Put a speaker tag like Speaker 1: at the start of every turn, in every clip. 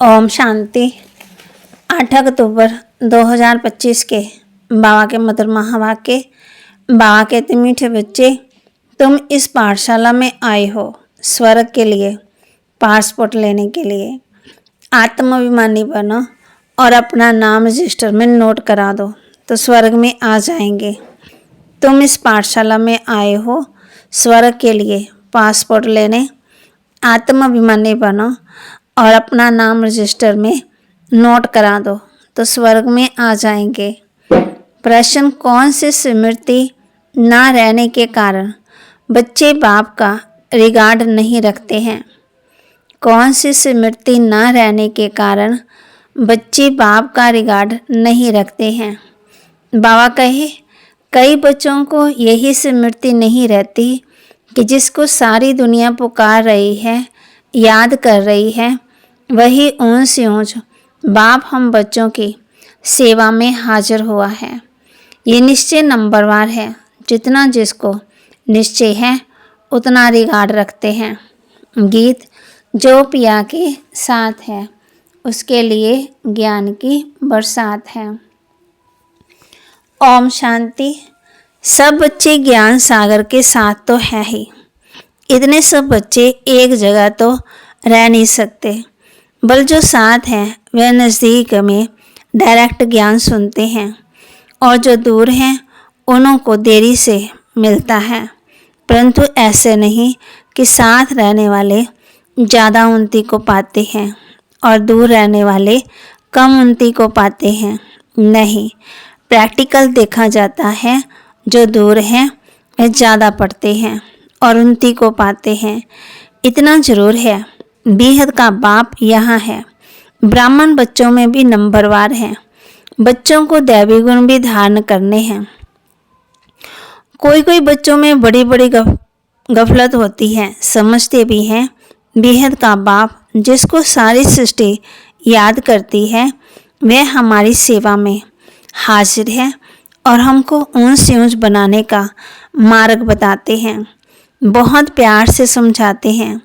Speaker 1: ओम शांति। 8 अक्टूबर 2025 के बाबा के मधुर महावाक्य। बाबा कहते, मीठे बच्चे, तुम इस पाठशाला में आए हो स्वर्ग के लिए पासपोर्ट लेने के लिए। आत्माभिमानी बनो और अपना नाम रजिस्टर में नोट करा दो तो स्वर्ग में आ जाएंगे। तुम इस पाठशाला में आए हो स्वर्ग के लिए पासपोर्ट लेने। आत्माभिमानी बनो और अपना नाम रजिस्टर में नोट करा दो तो स्वर्ग में आ जाएंगे। प्रश्न, कौन सी स्मृति ना रहने के कारण बच्चे बाप का रिगार्ड नहीं रखते हैं? कौन सी स्मृति ना रहने के कारण बच्चे बाप का रिगार्ड नहीं रखते हैं? बाबा कहे, कई बच्चों को यही स्मृति नहीं रहती कि जिसको सारी दुनिया पुकार रही है, याद कर रही है, वही ऊंच ऊंच बाप हम बच्चों की सेवा में हाजिर हुआ है। ये निश्चय नंबरवार है। जितना जिसको निश्चय है उतना रिगार्ड रखते हैं। गीत, जो पिया के साथ है उसके लिए ज्ञान की बरसात है। ओम शांति। सब बच्चे ज्ञान सागर के साथ तो है ही। इतने सब बच्चे एक जगह तो रह नहीं सकते, बल जो साथ हैं वह नज़दीक में डायरेक्ट ज्ञान सुनते हैं और जो दूर हैं उन्हों को देरी से मिलता है। परंतु ऐसे नहीं कि साथ रहने वाले ज़्यादा उन्नति को पाते हैं और दूर रहने वाले कम उन्नति को पाते हैं। नहीं, प्रैक्टिकल देखा जाता है, जो दूर हैं वह ज़्यादा पढ़ते हैं और उन्नति को पाते हैं। इतना जरूर है, बेहद का बाप यहाँ है। ब्राह्मण बच्चों में भी नंबरवार हैं। बच्चों को दैवी गुण भी धारण करने हैं। कोई कोई बच्चों में बड़ी बड़ी गफलत होती है, समझते भी हैं। बेहद का बाप जिसको सारी सृष्टि याद करती है वह हमारी सेवा में हाजिर है और हमको ऊंच से ऊंच बनाने का मार्ग बताते हैं। बहुत प्यार से समझाते हैं,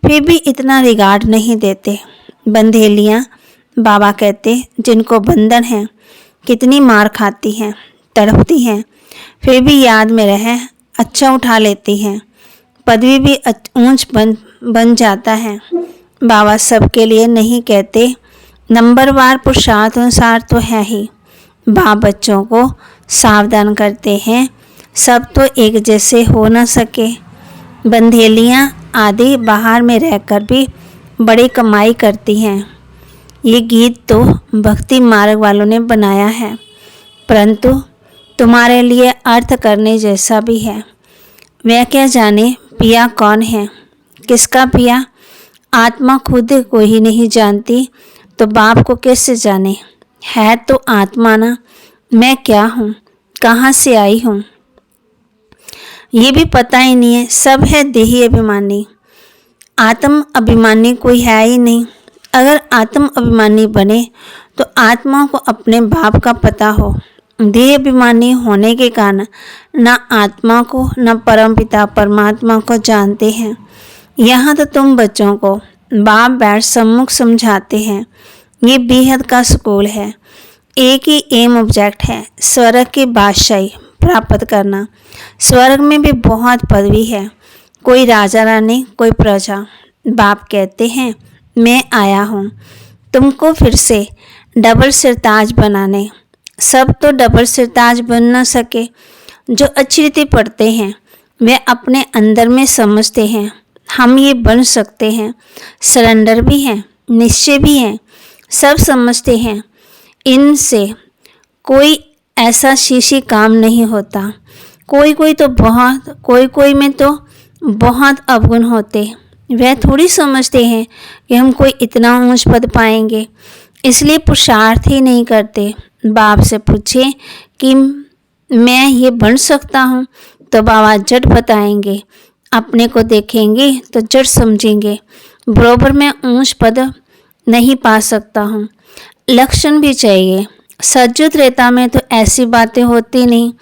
Speaker 1: फिर भी इतना रिगार्ड नहीं देते। बंधेलियाँ, बाबा कहते, जिनको बंधन है, कितनी मार खाती हैं, तड़पती हैं, फिर भी याद में रह अच्छा उठा लेती हैं। पदवी भी ऊंच बन जाता है। बाबा सबके लिए नहीं कहते, नंबरवार पुरुषार्थ अनुसार तो है ही। बाप बच्चों को सावधान करते हैं, सब तो एक जैसे हो न सके। बंधेलियाँ आदि बाहर में रहकर भी बड़ी कमाई करती हैं। ये गीत तो भक्ति मार्ग वालों ने बनाया है, परंतु तुम्हारे लिए अर्थ करने जैसा भी है। वह क्या जाने पिया कौन है, किसका पिया? आत्मा खुद को ही नहीं जानती तो बाप को कैसे जाने? है तो आत्मा ना, मैं क्या हूँ, कहाँ से आई हूँ, ये भी पता ही नहीं है। सब है देही अभिमानी। आत्म अभिमानी कोई है ही नहीं। अगर आत्म अभिमानी बने तो आत्मा को अपने बाप का पता हो। देह अभिमानी होने के कारण न आत्मा को न परमपिता परमात्मा को जानते हैं। यहाँ तो तुम बच्चों को बाप बैठ सम्मुख समझाते हैं। ये बेहद का स्कूल है। एक ही एम ऑब्जेक्ट है, स्वर्ग की बादशाही प्राप्त करना। स्वर्ग में भी बहुत पदवी है, कोई राजा रानी, कोई प्रजा। बाप कहते हैं, मैं आया हूँ तुमको फिर से डबल सिरताज बनाने। सब तो डबल सिरताज बन न सके। जो अच्छी रीति पढ़ते हैं वे अपने अंदर में समझते हैं हम ये बन सकते हैं। सरेंडर भी हैं, निश्चय भी हैं, सब समझते हैं। इनसे कोई ऐसा शीशी काम नहीं होता। कोई में तो बहुत अवगुण होते। वह थोड़ी समझते हैं कि हम कोई इतना ऊंच पद पाएंगे, इसलिए पुरुषार्थ ही नहीं करते। बाप से पूछे कि मैं ये बन सकता हूँ तो बाबा झट बताएंगे। अपने को देखेंगे तो झट समझेंगे, बराबर मैं ऊंच पद नहीं पा सकता हूँ। लक्षण भी चाहिए। सज्जुत रेता में तो ऐसी बातें होती नहीं,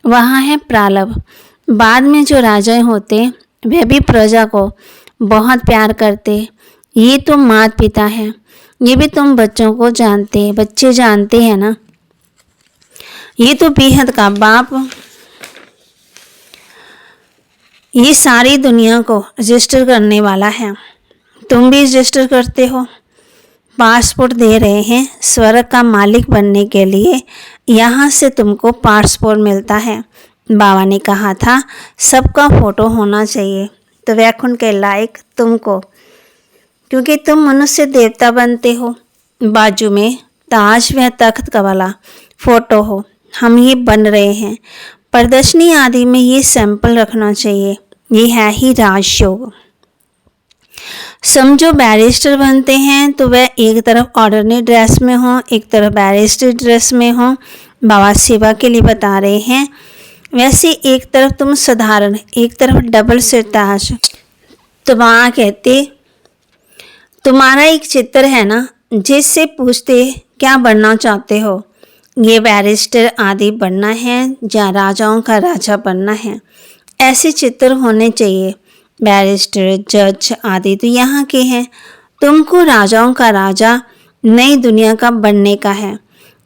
Speaker 1: वहाँ है प्रारब्ध। बाद में जो राजाएं होते वे भी प्रजा को बहुत प्यार करते। ये तो माता पिता हैं, ये भी तुम बच्चों को जानते, बच्चे जानते हैं ना। ये तो बेहद का बाप ये सारी दुनिया को रजिस्टर करने वाला है। तुम भी रजिस्टर करते हो। पासपोर्ट दे रहे हैं स्वर्ग का मालिक बनने के लिए। यहाँ से तुमको पासपोर्ट मिलता है। बाबा ने कहा था सबका फोटो होना चाहिए, तो वैकुंठ के लायक तुमको, क्योंकि तुम मनुष्य देवता बनते हो। बाजू में ताज व तख्त का वाला फोटो हो। हम ये बन रहे हैं। प्रदर्शनी आदि में ये सैंपल रखना चाहिए। ये है ही राजयोग। समझो बैरिस्टर बनते हैं तो वह एक तरफ ऑर्डिनरी ड्रेस में हो, एक तरफ बैरिस्टर ड्रेस में हो। बाबा सेवा के लिए बता रहे हैं। वैसे एक तरफ तुम साधारण, एक तरफ डबल सिरताज। तो वहाँ कहते तुम्हारा एक चित्र है ना, जिससे पूछते क्या बनना चाहते हो। ये बैरिस्टर आदि बनना है या राजाओं का राजा बनना है। ऐसे चित्र होने चाहिए। बैरिस्टर, जज आदि तो यहाँ के हैं। तुमको राजाओं का राजा, नई दुनिया का बनने का है।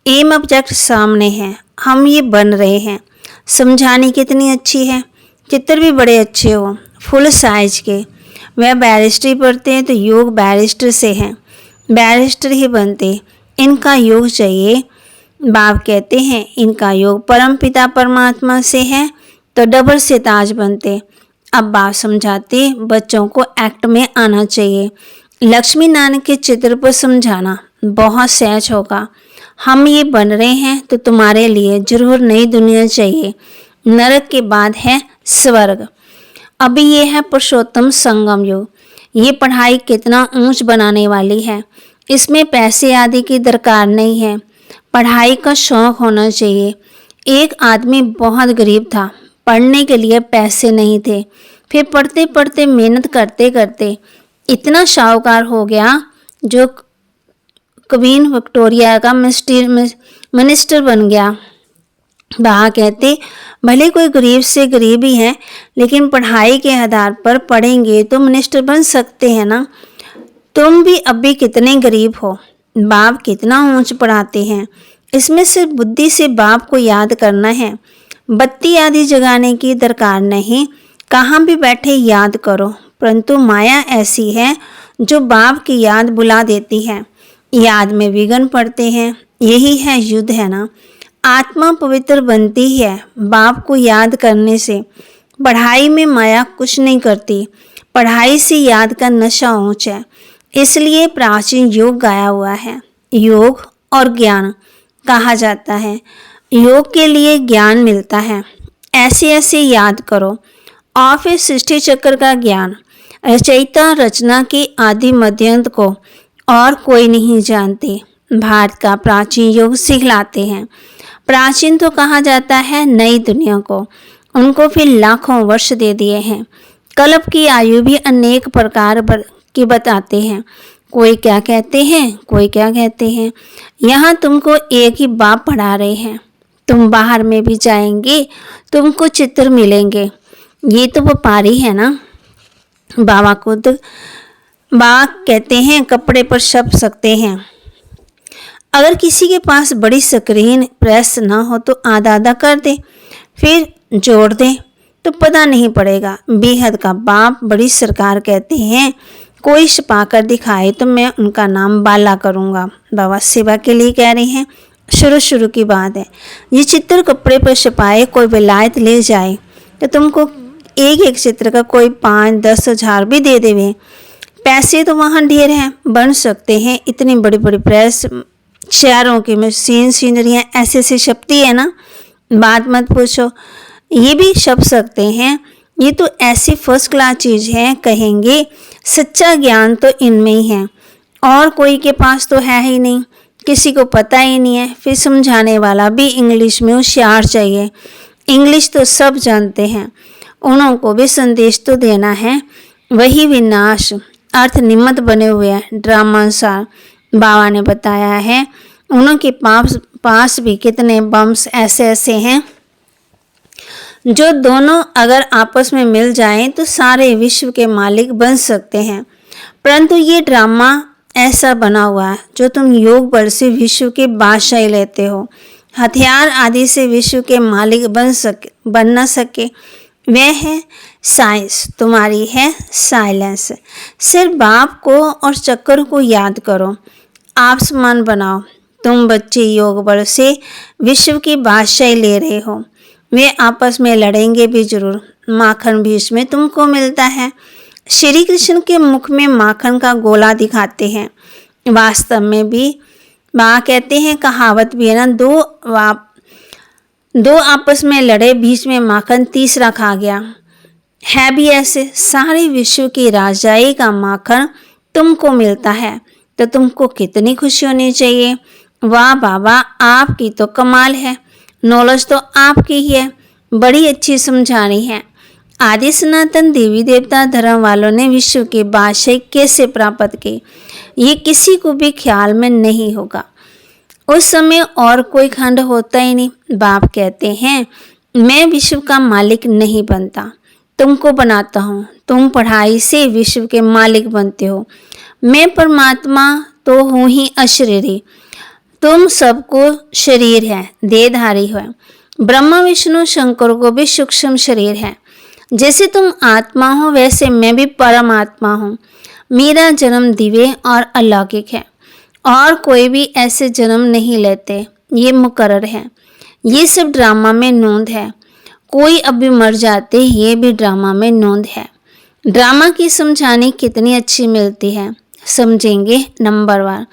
Speaker 1: एम ऑब्जेक्ट सामने है। हम ये बन रहे हैं। समझाने कितनी अच्छी है। चित्र भी बड़े अच्छे हो, फुल साइज के। वह बैरिस्ट्री पढ़ते हैं तो योग बैरिस्टर से है। बैरिस्टर ही बनते, इनका योग चाहिए। बाप कहते हैं इनका योग परम पिता परमात्मा से है, तो डबल से ताज बनते। अब बाप समझाते बच्चों को एक्ट में आना चाहिए। लक्ष्मी नारायण के चित्र पर समझाना बहुत सहज होगा। हम ये बन रहे हैं तो तुम्हारे लिए जरूर नई दुनिया चाहिए। नरक के बाद है स्वर्ग। अभी ये है पुरुषोत्तम संगम युग। ये पढ़ाई कितना ऊंच बनाने वाली है। इसमें पैसे आदि की दरकार नहीं है। पढ़ाई का शौक होना चाहिए। एक आदमी बहुत गरीब था, पढ़ने के लिए पैसे नहीं थे। फिर पढ़ते पढ़ते मेहनत करते करते इतना शाहूकार हो गया जो क्वीन विक्टोरिया का मिनिस्टर बन गया। वहाँ कहते भले कोई गरीब से गरीब ही है, लेकिन पढ़ाई के आधार पर पढ़ेंगे तो मिनिस्टर बन सकते हैं ना। तुम भी अभी कितने गरीब हो। बाप कितना ऊंच पढ़ाते हैं। इसमें सिर्फ बुद्धि से बाप को याद करना है। बत्ती आदि जगाने की दरकार नहीं। कहाँ भी बैठे याद करो। परंतु माया ऐसी है जो बाप की याद बुला देती है। याद में विघ्न पड़ते हैं। यही है युद्ध है ना। आत्मा पवित्र बनती है बाप को याद करने से। पढ़ाई में माया कुछ नहीं करती। पढ़ाई से याद का नशा ऊंच है। इसलिए प्राचीन योग गाया हुआ है। योग और ज्ञान कहा जाता है। योग के लिए ज्ञान मिलता है। ऐसे ऐसे याद करो। और फिर सृष्टि चक्र का ज्ञान, रचयिता रचना के आदि मध्यंत को और कोई नहीं जानते। भारत का प्राचीन योग सिखलाते हैं। प्राचीन तो कहा जाता है नई दुनिया को। उनको फिर लाखों वर्ष दे दिए हैं। कल्प की आयु भी अनेक प्रकार की बताते हैं। कोई क्या कहते हैं, कोई क्या कहते हैं। यहाँ तुमको एक ही बाप पढ़ा रहे हैं। तुम बाहर में भी जाएंगे, तुमको चित्र मिलेंगे। ये तो व्यापारी है ना। बाबा खुद बाबा कहते हैं कपड़े पर छप सकते हैं। अगर किसी के पास बड़ी स्क्रीन प्रेस ना हो तो आधा आधा कर दे, फिर जोड़ दे तो पता नहीं पड़ेगा। बेहद का बाप बड़ी सरकार कहते हैं कोई छपा कर दिखाए तो मैं उनका नाम बाला करूँगा। बाबा सेवा के लिए कह रहे हैं। शुरू की बात है। ये चित्र कपड़े पर छपाए कोई विलायत ले जाए तो तुमको एक एक चित्र का कोई 5-10 हज़ार भी दे देवे। पैसे तो वहाँ ढेर हैं, बन सकते हैं। इतनी बड़ी बड़ी प्रेस, शहरों की मशीन सीनरियाँ ऐसे ऐसे छपती है ना, बात मत पूछो। ये भी छप सकते हैं। ये तो ऐसी फर्स्ट क्लास चीज़ है, कहेंगे सच्चा ज्ञान तो इनमें ही है। और कोई के पास तो है ही नहीं, किसी को पता ही नहीं है। फिर समझाने वाला भी इंग्लिश में होशियार चाहिए। इंग्लिश तो सब जानते हैं, उन्हों को भी संदेश तो देना है। वही विनाश अर्थ निमित्त बने हुए हैं। ड्रामानुसार बाबा ने बताया है। उन्होंने पास भी कितने बम्स ऐसे ऐसे हैं जो दोनों अगर आपस में मिल जाएं तो सारे विश्व के मालिक बन सकते हैं। परंतु ये ड्रामा ऐसा बना हुआ है जो तुम योग बल से विश्व के बादशाही लेते हो, हथियार आदि से विश्व के मालिक बन न सके। वह है साइंस, तुम्हारी है साइलेंस। सिर्फ बाप को और चक्कर को याद करो, आप समान बनाओ। तुम बच्चे योग बल से विश्व की बादशाही ले रहे हो। वे आपस में लड़ेंगे भी जरूर, माखन भी इसमें तुमको मिलता है। श्री कृष्ण के मुख में माखन का गोला दिखाते हैं। वास्तव में भी वहाँ कहते हैं, कहावत भी है ना, दो आपस में लड़े, बीच में माखन तीसरा खा गया। है भी ऐसे, सारे विश्व की राजाई का माखन तुमको मिलता है तो तुमको कितनी खुशी होनी चाहिए। वाह बाबा, आपकी तो कमाल है, नॉलेज तो आपकी ही है, बड़ी अच्छी समझानी है। आदि सनातन देवी देवता धर्म वालों ने विश्व के बादशाही कैसे प्राप्त की, ये किसी को भी ख्याल में नहीं होगा। उस समय और कोई खंड होता ही नहीं। बाप कहते हैं, मैं विश्व का मालिक नहीं बनता, तुमको बनाता हूँ। तुम पढ़ाई से विश्व के मालिक बनते हो। मैं परमात्मा तो हूँ ही अशरीरी, तुम सबको शरीर है, देहधारी है। ब्रह्मा विष्णु शंकर को भी सूक्ष्म शरीर है। जैसे तुम आत्मा हो वैसे मैं भी परमात्मा हूँ। मेरा जन्म दिव्य और अलौकिक है, और कोई भी ऐसे जन्म नहीं लेते, ये मुकर्रर है। ये सब ड्रामा में नोंद है। कोई अभी मर जाते, ये भी ड्रामा में नोंद है। ड्रामा की समझानी कितनी अच्छी मिलती है, समझेंगे नंबर 1।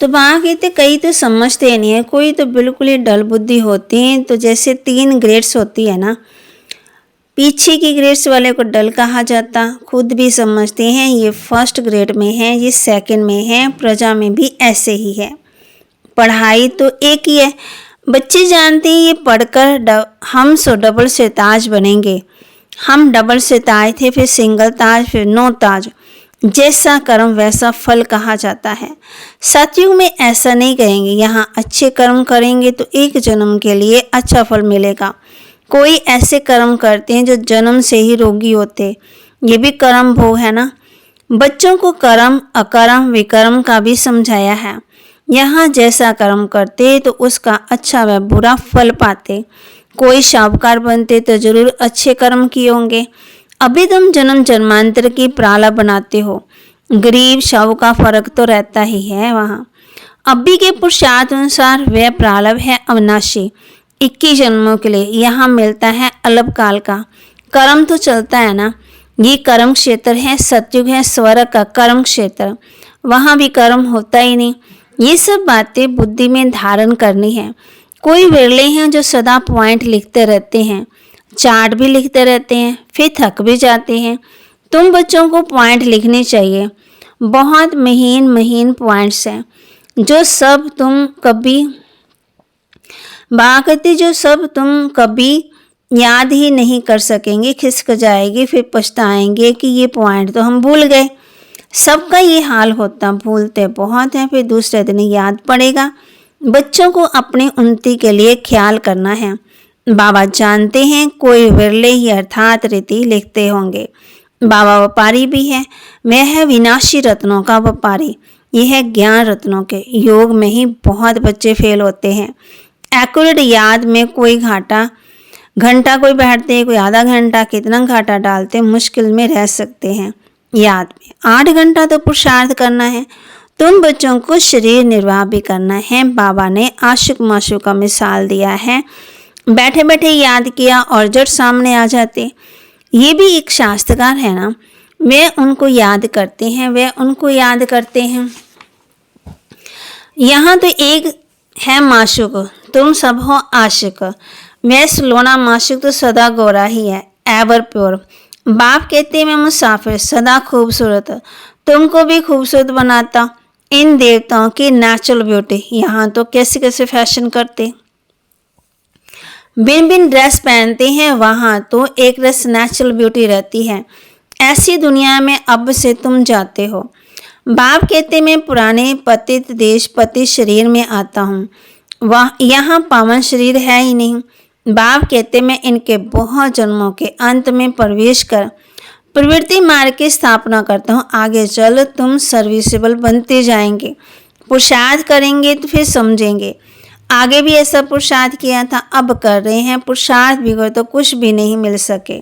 Speaker 1: तो वहाँ कहते कई तो समझते नहीं है, कोई तो बिल्कुल ही डल बुद्धि होती है। तो जैसे 3 ग्रेड्स होती है ना, पीछे की ग्रेड्स वाले को डल कहा जाता, खुद भी समझते हैं ये फर्स्ट ग्रेड में है, ये सेकंड में है। प्रजा में भी ऐसे ही है। पढ़ाई तो एक ही है, बच्चे जानते हैं ये पढ़कर हम डबल से ताज बनेंगे। हम डबल से ताज थे, फिर सिंगल ताज, फिर 9 ताज। जैसा कर्म वैसा फल कहा जाता है। सतयुग में ऐसा नहीं कहेंगे, यहाँ अच्छे कर्म करेंगे तो एक जन्म के लिए अच्छा फल मिलेगा। कोई ऐसे कर्म करते हैं जो जन्म से ही रोगी होते, ये भी कर्म भोग है ना। बच्चों को कर्म, अकर्म, विकर्म का भी समझाया है। यहाँ जैसा कर्म करते तो उसका अच्छा व बुरा फल पाते। कोई शाहूकार बनते तो जरूर अच्छे कर्म किए होंगे। अभी तुम जन्म जन्मांतर की प्राला बनाते हो। गरीब शाहू का फर्क तो रहता ही है वहाँ। अभी के पुरुषार्थ अनुसार वह प्रारब्ध है अविनाशी, 21 जन्मों के लिए। यहाँ मिलता है अल्प काल का। कर्म तो चलता है ना, ये कर्म क्षेत्र है। सतयुग है स्वर्ग का कर्म क्षेत्र, वहाँ भी कर्म होता ही नहीं। ये सब बातें बुद्धि में धारण करनी है। कोई विरले हैं जो सदा पॉइंट लिखते रहते हैं, चार्ट भी लिखते रहते हैं, फिर थक भी जाते हैं। तुम बच्चों को पॉइंट लिखने चाहिए, बहुत महीन महीन पॉइंट्स हैं जो सब तुम कभी याद ही नहीं कर सकेंगे। खिसक जाएगी, फिर पछताएंगे कि ये पॉइंट तो हम भूल गए। सबका ये हाल होता, भूलते बहुत हैं, फिर दूसरे दिन याद पड़ेगा। बच्चों को अपनी उन्नति के लिए ख्याल करना है। बाबा जानते हैं कोई विरले ही अर्थात रीति लिखते होंगे। बाबा व्यापारी भी है, वह है विनाशी रत्नों का व्यापारी। यह है ज्ञान रत्नों के। योग में ही बहुत बच्चे फेल होते हैं। एक्यूरेट याद में कोई घंटा कोई बैठते, कोई आधा घंटा, कितना घाटा डालते, मुश्किल में रह सकते हैं। याद में 8 घंटा तो पुरुषार्थ करना है। तुम बच्चों को शरीर निर्वाह भी करना है। बाबा ने आशिक माशूक का मिसाल दिया है, बैठे बैठे याद किया और जट सामने आ जाते। ये भी एक शास्त्रकार है ना, वे उनको याद करते हैं, यहाँ तो एक है माशूक, तुम सब हो आशिक। मैं सलोना माशूक तो सदा गोरा ही है, एवर प्योर। बाप कहते मैं मुसाफिर, सदा खूबसूरत, तुमको भी खूबसूरत बनाता। इन देवताओं की नेचुरल ब्यूटी, यहाँ तो कैसे कैसे फैशन करते, बिन बिन ड्रेस पहनते हैं, वहाँ तो एक रस नेचुरल ब्यूटी रहती है। ऐसी दुनिया में अब से तुम जाते हो। बाप कहते मैं पुराने पतित देश पतित शरीर में आता हूँ, वह यहाँ पावन शरीर है ही नहीं। बाप कहते मैं इनके बहुत जन्मों के अंत में प्रवेश कर प्रवृत्ति मार्ग की स्थापना करता हूँ। आगे चल तुम सर्विसेबल बनते जाएंगे। पुरुषार्थ करेंगे तो फिर समझेंगे। आगे भी ऐसा पुरुषार्थ किया था, अब कर रहे हैं। पुरुषार्थ बिगड़ तो कुछ भी नहीं मिल सके।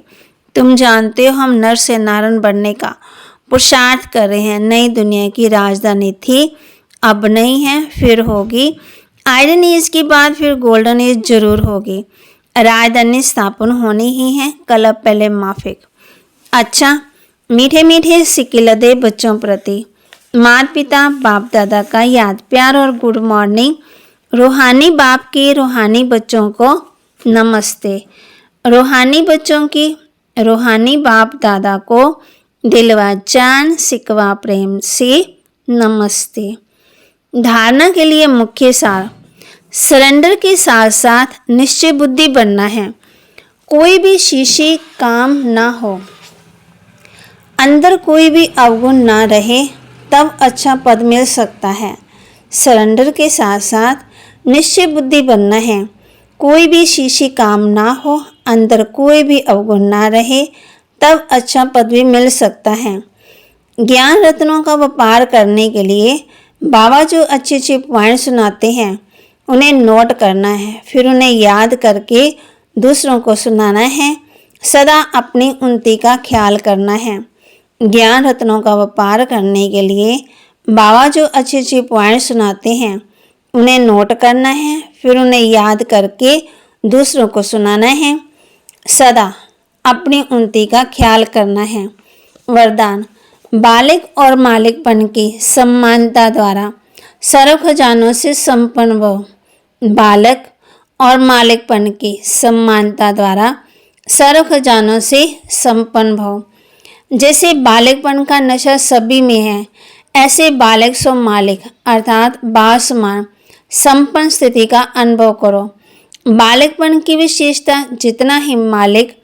Speaker 1: तुम जानते हो हम नर से नारायण बनने का पुरुषार्थ कर रहे हैं। नई दुनिया की राजधानी थी, अब नहीं है, फिर होगी। आयरन एज के बाद फिर गोल्डन एज जरूर होगी। राजधानी स्थापन होनी ही है, कल पहले माफिक। अच्छा, मीठे मीठे सिक्के लदे बच्चों प्रति माता पिता बाप दादा का याद प्यार और गुड मॉर्निंग। रूहानी बाप के रूहानी बच्चों को नमस्ते। रूहानी बच्चों की रूहानी बाप दादा को दिलवा जान सिकवा प्रेम से नमस्ते। धारणा के लिए मुख्य सार, सरेंडर के साथ साथ निश्चय बुद्धि बनना है। कोई भी शीशी काम ना हो, अंदर कोई भी अवगुण ना रहे, तब अच्छा पद मिल सकता है। सरेंडर के साथ साथ निश्चय बुद्धि बनना है। कोई भी शीशी काम ना हो, अंदर कोई भी अवगुण ना रहे, तब अच्छा पद भी मिल सकता है। ज्ञान रत्नों का व्यापार करने के लिए बाबा जो अच्छे अच्छे पॉइंट सुनाते हैं उन्हें नोट करना है, फिर उन्हें याद करके दूसरों को सुनाना है। सदा अपनी उन्नति का ख्याल करना है। ज्ञान रत्नों का व्यापार करने के लिए बाबा जो अच्छे अच्छे पॉइंट सुनाते हैं उन्हें नोट करना है, फिर उन्हें याद करके दूसरों को सुनाना है। सदा अपनी उन्नति का ख्याल करना है। वरदान, बालिक और मालिकपन की समानता द्वारा सर्व खजानों से संपन्न भव। बालक और मालिकपन की समानता द्वारा सर्व खजानों से संपन्न भव। जैसे बालिकपन का नशा सभी में है, ऐसे बालक सो मालिक अर्थात बासमान संपन्न स्थिति का अनुभव करो। बालकपन की विशेषता, जितना ही मालिक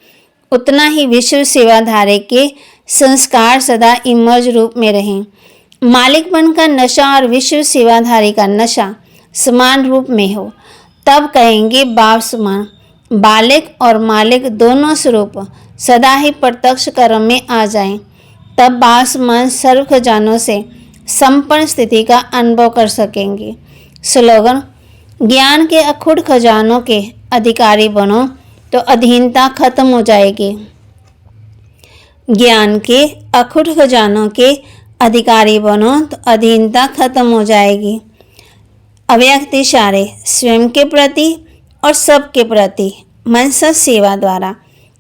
Speaker 1: उतना ही विश्व सेवाधारी के संस्कार सदा इमर्ज रूप में रहें। मालिकपन का नशा और विश्व सेवाधारी का नशा समान रूप में हो, तब कहेंगे बाप समान। बालक और मालिक दोनों स्वरूप सदा ही प्रत्यक्ष कर्म में आ जाएं, तब बाप समान सर्व खजानों से संपन्न स्थिति का अनुभव कर सकेंगे। स्लोगन, ज्ञान के अखुट खजानों के अधिकारी बनो तो अधीनता खत्म हो जाएगी। ज्ञान के अखुट खजानों के अधिकारी बनो तो अधीनता खत्म हो जाएगी। अव्यक्त इशारे स्वयं के प्रति और सबके प्रति मनसा सेवा द्वारा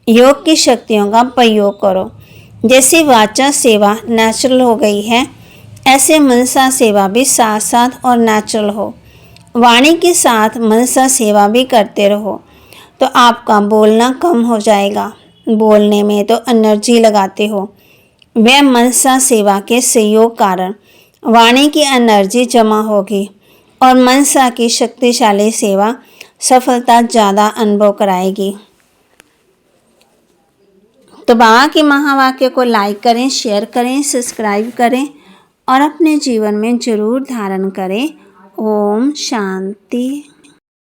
Speaker 1: योग की शक्तियों का प्रयोग करो। जैसे वाचा सेवा नेचुरल हो गई है, ऐसे मनसा सेवा भी साथ साथ और नेचुरल हो। वाणी के साथ मनसा सेवा भी करते रहो तो आपका बोलना कम हो जाएगा। बोलने में तो एनर्जी लगाते हो, वह मनसा सेवा के सहयोग कारण वाणी की एनर्जी जमा होगी और मनसा की शक्तिशाली सेवा सफलता ज़्यादा अनुभव कराएगी। तो बाबा के महावाक्य को लाइक करें, शेयर करें, सब्सक्राइब करें और अपने जीवन में जरूर धारण करें। ओम शांति।